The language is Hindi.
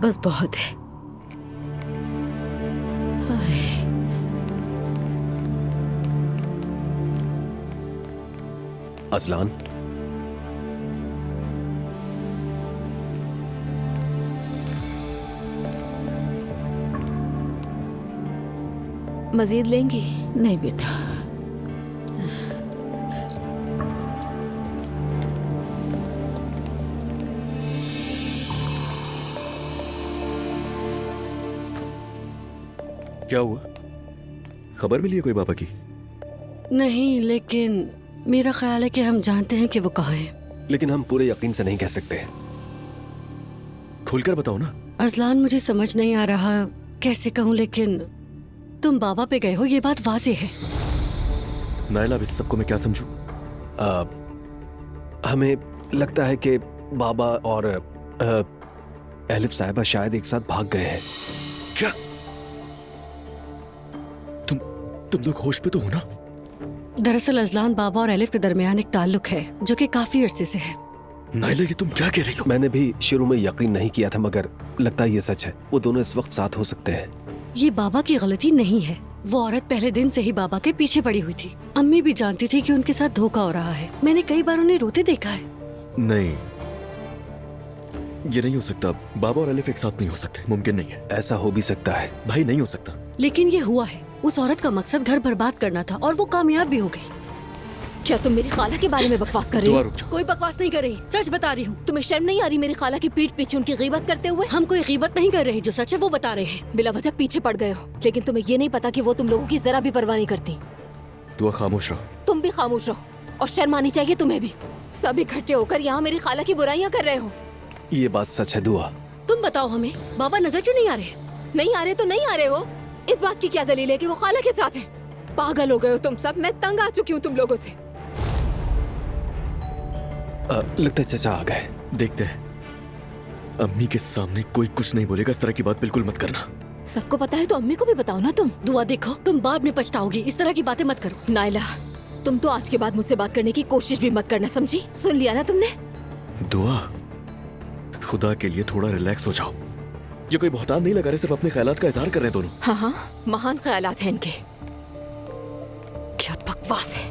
बस बहुत है। हाय। अजलान, मजीद लेंगी? नहीं बेटा। क्या हुआ? खबर मिली है कोई बाबा की? नहीं, लेकिन मेरा ख्याल है कि हम जानते हैं कि वो कहाँ है। लेकिन हम पूरे यकीन से नहीं कह सकते। खुलकर बताओ ना। अजलान, मुझे समझ नहीं आ रहा कैसे कहूँ, लेकिन तुम बाबा पे गए हो, ये बात वाज़ेह है। नायला, अब इस सबको मैं क्या समझूं? हमें लगता है कि बाबा और एलिफ साहिबा शायद एक साथ भाग गए हैं। क्या? तुम लोग होश पे तो हो ना? दरअसल अजलान, बाबा और एलिफ के दरमियान एक ताल्लुक है जो कि काफी अरसे से है। नायला, ये तुम क्या कह रही हो? मैंने भी शुरू में यकीन नहीं किया था, मगर लगता है ये सच है। वो दोनों इस वक्त साथ हो सकते हैं। ये बाबा की गलती नहीं है। वो औरत पहले दिन से ही बाबा के पीछे पड़ी हुई थी। अम्मी भी जानती थी कि उनके साथ धोखा हो रहा है। मैंने कई बार उन्हें रोते देखा है। नहीं, ये नहीं हो सकता। बाबा और एलिफ एक साथ नहीं हो सकते, मुमकिन नहीं है। ऐसा हो भी सकता है भाई, नहीं हो सकता। लेकिन ये हुआ है। उस औरत का मकसद घर बर्बाद करना था और वो कामयाब भी हो गई। क्या तुम मेरी खाला के बारे में बकवास कर रही दुआ हो? रुक जाओ। कोई बकवास नहीं कर रही, सच बता रही हूँ। तुम्हें शर्म नहीं आ रही मेरी खाला की पीठ पीछे उनकी गीबत करते हुए? हम कोई गीबत नहीं कर रहे, जो सच है वो बता रहे हैं। बिला वजह पीछे पड़ गए हो, लेकिन तुम्हें ये नहीं पता कि वो तुम लोगों की जरा भी परवाह नहीं करती। दुआ, खामोश रहो। तुम भी खामोश रहो और शर्म आनी चाहिए तुम्हें भी। सब इकट्ठे होकर यहाँ मेरी खाला की बुराइयां कर रहे हो। ये बात सच है दुआ। तुम बताओ हमें, बाबा नजर क्यों नहीं आ रहे? नहीं आ रहे तो नहीं आ रहे हो। इस बात की क्या दलील है कि वो खाला के साथ है? पागल हो गए हो तुम सब। मैं तंग आ चुकी हूँ तुम लोगों से। लगता है चचा आ गए। देखते हैं। अम्मी के सामने कोई कुछ नहीं बोलेगा, इस तरह की बात बिल्कुल मत करना। सबको पता है तो अम्मी को भी बताओ ना तुम। दुआ, देखो तुम बाद में पछताओगी। इस तरह की बातें मत करो। नायला, तुम तो आज के बाद मुझसे बात करने की कोशिश भी मत करना, समझी? सुन लिया ना तुमने? दुआ, खुदा के लिए थोड़ा रिलैक्स हो जाओ। ये कोई बहतान नहीं लगा रहे, सिर्फ अपने ख्यालात का इजहार कर रहे हैं दोनों। हाँ हाँ, महान ख्यालात हैं इनके। क्या बकवास है।